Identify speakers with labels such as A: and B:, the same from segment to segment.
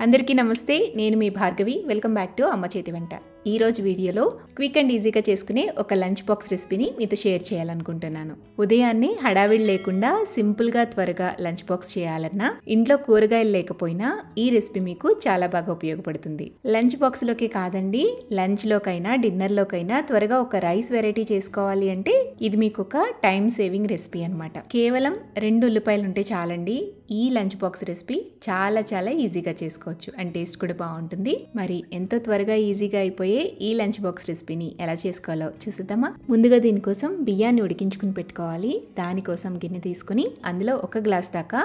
A: అందరికీ నమస్తే, నేను మీ భార్గవి. వెల్కమ్ బ్యాక్ టు అమ్మ చేతి వంట. ఈ రోజు వీడియోలో క్విక్ అండ్ ఈజీగా చేసుకునే ఒక లంచ్ బాక్స్ రెసిపీని మీతో షేర్ చేయాలనుకుంటున్నాను. ఉదయాన్నే హడావిడి లేకుండా సింపుల్గా త్వరగా లంచ్ బాక్స్ చేయాలన్నా, ఇంట్లో కూరగాయలు లేకపోయినా ఈ రెసిపీ మీకు చాలా బాగా ఉపయోగపడుతుంది. లంచ్ బాక్స్లోకి కాదండి, లంచ్లోకైనా డిన్నర్లోకైనా త్వరగా ఒక రైస్ వెరైటీ చేసుకోవాలి అంటే ఇది మీకు ఒక టైం సేవింగ్ రెసిపీ అనమాట. కేవలం 2 ఉల్లిపాయలు ఉంటే చాలండి. ఈ లంచ్ బాక్స్ రెసిపీ చాలా ఈజీగా చేసుకోవచ్చు అండ్ టేస్ట్ కూడా బాగుంటుంది. మరి ఎంతో త్వరగా ఈజీగా అయిపోయే ఈ లంచ్ బాక్స్ రెసిపీని ఎలా చేసుకోవాలో చూద్దామా. ముందుగా దీనికోసం బియ్యాన్ని ఉడికించుకుని పెట్టుకోవాలి. దానికోసం గిన్నె తీసుకుని అందులో 1 గ్లాస్ దాకా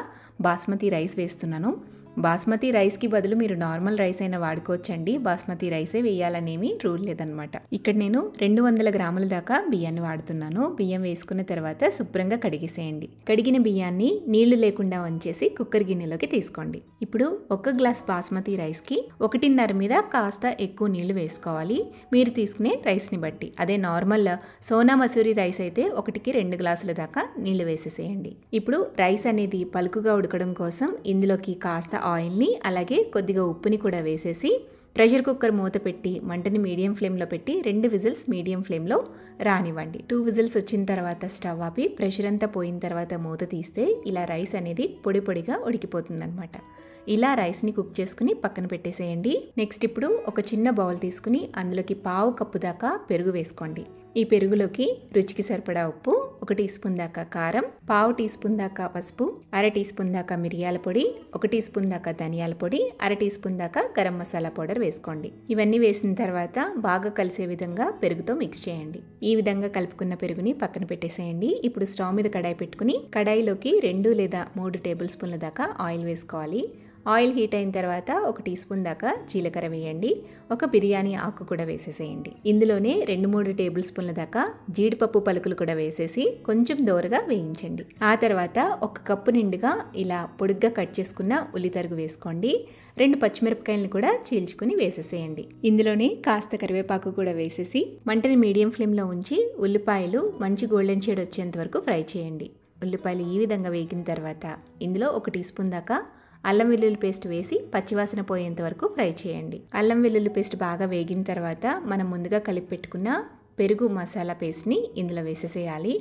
A: బాస్మతి రైస్ వేస్తున్నాను. బాస్మతి రైస్కి బదులు మీరు నార్మల్ రైస్ అయినా వాడుకోవచ్చండి. బాస్మతి రైసే వేయాలనేమి రూల్ లేదనమాట. ఇక్కడ నేను 200 గ్రాముల దాకా బియ్యాన్ని వాడుతున్నాను. బియ్యం వేసుకున్న తర్వాత శుభ్రంగా కడిగేసేయండి. కడిగిన బియ్యాన్ని నీళ్లు లేకుండా వంచేసి కుక్కర్ గిన్నెలోకి తీసుకోండి. ఇప్పుడు 1 గ్లాస్ బాస్మతి రైస్కి 1.5 మీద కాస్త ఎక్కువ నీళ్లు వేసుకోవాలి, మీరు తీసుకునే రైస్ని బట్టి. అదే నార్మల్ సోనా మసూరి రైస్ అయితే 1కి 2 గ్లాసుల దాకా నీళ్లు వేసేసేయండి. ఇప్పుడు రైస్ అనేది పలుకుగా ఉడకడం కోసం ఇందులోకి కాస్త ఆయిల్ని అలాగే కొద్దిగా ఉప్పుని కూడా వేసేసి ప్రెషర్ కుక్కర్ మూత పెట్టి మంటని మీడియం ఫ్లేమ్లో పెట్టి 2 విజిల్స్ మీడియం ఫ్లేమ్లో రానివ్వండి. 2 విజిల్స్ వచ్చిన తర్వాత స్టవ్ ఆపి ప్రెషర్ అంతా పోయిన తర్వాత మూత తీస్తే ఇలా రైస్ అనేది పొడి పొడిగా ఉడికిపోతుంది అనమాట. ఇలా రైస్ని కుక్ చేసుకుని పక్కన పెట్టేసేయండి. నెక్స్ట్ ఇప్పుడు ఒక చిన్న బౌల్ తీసుకుని అందులోకి 1/2 కప్పు దాకా పెరుగు వేసుకోండి. ఈ పెరుగులోకి రుచికి సరిపడా ఉప్పు, 1 టీ స్పూన్ దాకా కారం, 1/2 టీ స్పూన్ దాకా పసుపు, 1/2 టీ స్పూన్ దాకా మిరియాల పొడి, 1 టీ స్పూన్ దాకా ధనియాల పొడి, 1/2 టీ స్పూన్ దాకా గరం మసాలా పౌడర్ వేసుకోండి. ఇవన్నీ వేసిన తర్వాత బాగా కలిసే విధంగా పెరుగుతో మిక్స్ చేయండి. ఈ విధంగా కలుపుకున్న పెరుగుని పక్కన పెట్టేసేయండి. ఇప్పుడు స్టవ్ మీద కడాయి పెట్టుకుని కడాయిలోకి 2 లేదా 3 టేబుల్ స్పూన్ల దాకా ఆయిల్ వేసుకోవాలి. ఆయిల్ హీట్ అయిన తర్వాత 1 టీ స్పూన్ దాకా జీలకర్ర వేయండి. 1 బిర్యానీ ఆకు కూడా వేసేసేయండి. ఇందులోనే 2-3 టేబుల్ స్పూన్ల దాకా జీడిపప్పు పలుకులు కూడా వేసేసి కొంచెం దోరగా వేయించండి. ఆ తర్వాత 1 కప్పు నిండుగా ఇలా పొడుగ్గా కట్ చేసుకున్న ఉల్లి తరుగు వేసుకోండి. 2 పచ్చిమిరపకాయలను కూడా చీల్చుకుని వేసేసేయండి. ఇందులోనే కాస్త కరివేపాకు కూడా వేసేసి మంటని మీడియం ఫ్లేమ్లో ఉంచి ఉల్లిపాయలు మంచి గోల్డెన్ షేడ్ వచ్చేంత వరకు ఫ్రై చేయండి. ఉల్లిపాయలు ఈ విధంగా వేగిన తర్వాత ఇందులో 1 టీ స్పూన్ దాకా అల్లం వెల్లుల్లి పేస్ట్ వేసి పచ్చివాసన పోయేంత వరకు ఫ్రై చేయండి. అల్లం వెల్లుల్లి పేస్ట్ బాగా వేగిన తర్వాత మనం ముందుగా కలిపి పెట్టుకున్న పెరుగు మసాలా పేస్ట్ని ఇందులో వేసేసేయాలి.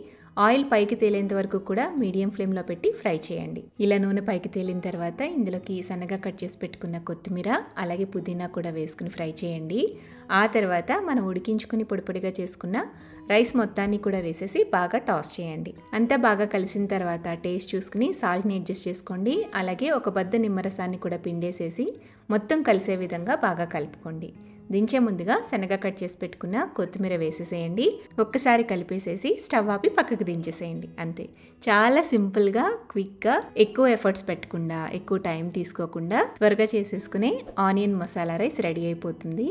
A: ఆయిల్ పైకి తేలేంత వరకు కూడా మీడియం ఫ్లేమ్లో పెట్టి ఫ్రై చేయండి. ఇలా నూనె పైకి తేలిన తర్వాత ఇందులోకి సన్నగా కట్ చేసి పెట్టుకున్న కొత్తిమీర అలాగే పుదీనా కూడా వేసుకుని ఫ్రై చేయండి. ఆ తర్వాత మనం ఉడికించుకుని పొడిపొడిగా చేసుకున్న రైస్ మొత్తాన్ని కూడా వేసేసి బాగా టాస్ చేయండి. అంతా బాగా కలిసిన తర్వాత టేస్ట్ చూసుకుని సాల్ట్ని అడ్జస్ట్ చేసుకోండి. అలాగే 1 బద్ద నిమ్మరసాన్ని కూడా పిండేసేసి మొత్తం కలిసే విధంగా బాగా కలుపుకోండి. దించే ముందుగా సన్నగా కట్ చేసి పెట్టుకున్న కొత్తిమీర వేసేసేయండి. ఒక్కసారి కలిపేసేసి స్టవ్ ఆపి పక్కకు దించేసేయండి. అంతే, చాలా సింపుల్గా క్విక్గా ఎక్కువ ఎఫర్ట్స్ పెట్టకుండా ఎక్కువ టైం తీసుకోకుండా త్వరగా చేసేసుకునే ఆనియన్ మసాలా రైస్ రెడీ అయిపోతుంది.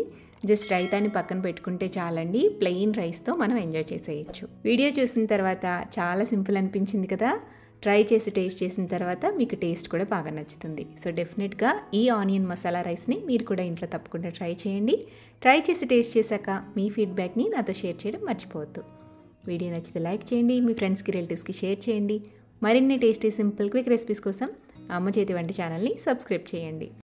A: జస్ట్ రైతాని పక్కన పెట్టుకుంటే చాలండి. ప్లెయిన్ రైస్తో మనం ఎంజాయ్ చేసేయచ్చు. వీడియో చూసిన తర్వాత చాలా సింపుల్ అనిపించింది కదా. ట్రై చేసి టేస్ట్ చేసిన తర్వాత మీకు టేస్ట్ కూడా బాగా నచ్చుతుంది. సో డెఫినెట్గా ఈ ఆనియన్ మసాలా రైస్ని మీరు కూడా ఇంట్లో తప్పకుండా ట్రై చేయండి. ట్రై చేసి టేస్ట్ చేశాక మీ ఫీడ్బ్యాక్ని నాతో షేర్ చేయడం మర్చిపోవద్దు. వీడియో నచ్చితే లైక్ చేయండి, మీ ఫ్రెండ్స్కి రిలేటివ్స్కి షేర్ చేయండి. మరిన్ని టేస్టీ సింపుల్ క్విక్ రెసిపీస్ కోసం అమ్మ చేతి వంట ఛానల్ని సబ్స్క్రైబ్ చేయండి.